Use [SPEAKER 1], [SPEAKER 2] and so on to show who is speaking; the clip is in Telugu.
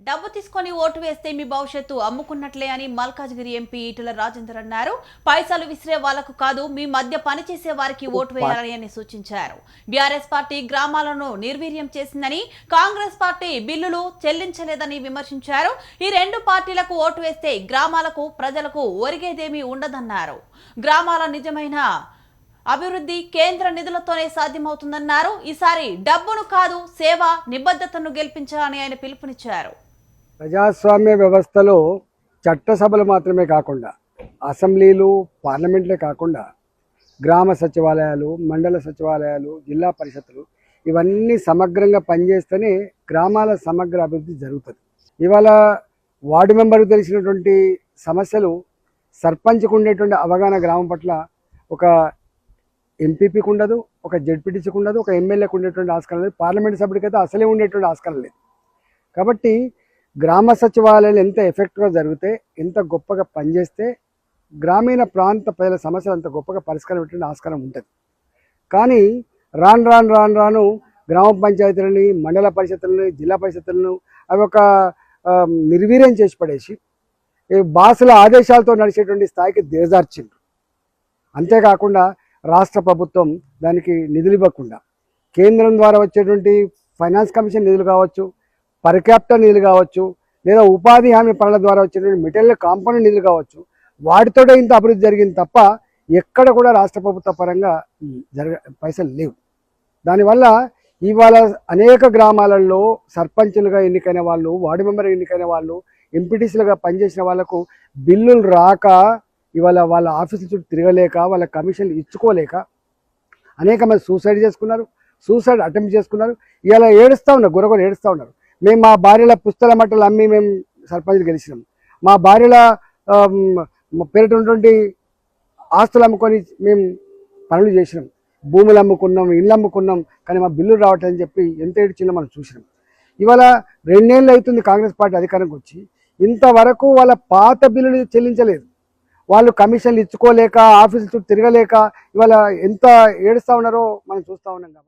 [SPEAKER 1] డబ్బు తీసుకొని ఓటు వేస్తే మీ భవిష్యత్తు అమ్ముకున్నట్లే అని మల్కాజ్గిరి ఎంపీ ఈటెల రాజేందర్ అన్నారు. పైసలు విసిరే వాళ్లకు కాదు, మీ మధ్య పనిచేసే వారికి ఓటు వేయాలని సూచించారు. బీఆర్ఎస్ పార్టీ గ్రామాలను నిర్వీర్యం చేసిందని, కాంగ్రెస్ పార్టీ బిల్లులు చెల్లించలేదని విమర్శించారు. ఈ రెండు పార్టీలకు ఓటు వేస్తే గ్రామాలకు ప్రజలకు ఒరిగేదేమీ ఉండదన్నారు. గ్రామాల నిజమైన అభివృద్ధి కేంద్ర నిధులతోనే సాధ్యమవుతుందన్నారు. ఈసారి డబ్బును కాదు, సేవ నిబద్ధతను గెలిపించాలని ఆయన పిలుపునిచ్చారు.
[SPEAKER 2] ప్రజాస్వామ్య వ్యవస్థలో చట్టసభలు మాత్రమే కాకుండా అసెంబ్లీలు, పార్లమెంట్లే కాకుండా గ్రామ సచివాలయాలు, మండల సచివాలయాలు, జిల్లా పరిషత్తులు ఇవన్నీ సమగ్రంగా పనిచేస్తేనే గ్రామాల సమగ్ర అభివృద్ధి జరుగుతుంది. ఇవాళ వార్డు మెంబర్కు తెలిసినటువంటి సమస్యలు సర్పంచ్కు ఉండేటువంటి అవగాహన గ్రామం పట్ల ఒక ఎంపీపీకి ఉండదు, ఒక జెడ్పీటీసీకి ఉండదు, ఒక ఎమ్మెల్యేకి ఉండేటువంటి ఆస్కారం లేదు, పార్లమెంట్ సభ్యుడికి అయితే అసలే ఉండేటువంటి ఆస్కారం లేదు. కాబట్టి గ్రామ సచివాలయాలు ఎంత ఎఫెక్ట్గా జరిగితే, ఎంత గొప్పగా పనిచేస్తే గ్రామీణ ప్రాంత ప్రజల సమస్యలు అంత గొప్పగా పరిష్కారం పెట్టే ఆస్కారం ఉంటుంది. కానీ రాను గ్రామ పంచాయతీలని, మండల పరిషత్తులని, జిల్లా పరిషత్తులను అవి ఒక నిర్వీర్యం చేసి పడేసి బాసుల ఆదేశాలతో నడిచేటువంటి స్థాయికి దిగజార్చిండ్రు. అంతేకాకుండా రాష్ట్ర ప్రభుత్వం దానికి నిధులు ఇవ్వకుండా కేంద్రం ద్వారా వచ్చేటువంటి ఫైనాన్స్ కమిషన్ నిధులు కావచ్చు, పర్ క్యాపిటల్ నిధులు కావచ్చు, లేదా ఉపాధి హామీ పనుల ద్వారా వచ్చేటువంటి మెటీరియల్ కాంపౌండ్ నిధులు కావచ్చు, వాటితోనే ఇంత అభివృద్ధి జరిగింది తప్ప ఎక్కడ కూడా రాష్ట్ర ప్రభుత్వ పరంగా పైసలు లేవు. దానివల్ల ఇవాళ అనేక గ్రామాలలో సర్పంచులుగా ఎన్నికైన వాళ్ళు, వార్డు మెంబర్ ఎన్నికైన వాళ్ళు, ఎంపీటీసీలుగా పనిచేసిన వాళ్లకు బిల్లులు రాక ఇవాళ వాళ్ళ ఆఫీసుల చుట్టూ తిరగలేక, వాళ్ళ కమిషన్లు ఇచ్చుకోలేక అనేక మంది సూసైడ్ చేసుకున్నారు, సూసైడ్ అటెంప్ట్ చేసుకున్నారు. ఇలా ఏడుస్తూ ఉన్నారు, గురగొర ఏడుస్తూ ఉన్నారు. మేము మా భార్యల పుస్తల మట్టలు అమ్మి మేము సర్పంచ్లు గెలిచినాం, మా భార్యల పేరిట ఉన్నటువంటి ఆస్తులు అమ్ముకొని మేము పనులు చేసినాం, భూములు అమ్ముకున్నాం, ఇళ్ళు అమ్ముకున్నాం, కానీ మా బిల్లులు రావట్లేదని చెప్పి ఎంత ఏడ్చిందో మనం చూసినాం. ఇవాళ 2 ఏళ్ళు అవుతుంది కాంగ్రెస్ పార్టీ అధికారంకి వచ్చి, ఇంతవరకు వాళ్ళ పాత బిల్లులు చెల్లించలేదు. వాళ్ళు కమిషన్లు ఇచ్చుకోలేక, ఆఫీసుల చుట్టూ తిరగలేక ఇవాళ ఎంత ఏడుస్తూ ఉన్నారో మనం చూస్తూ ఉన్నాం.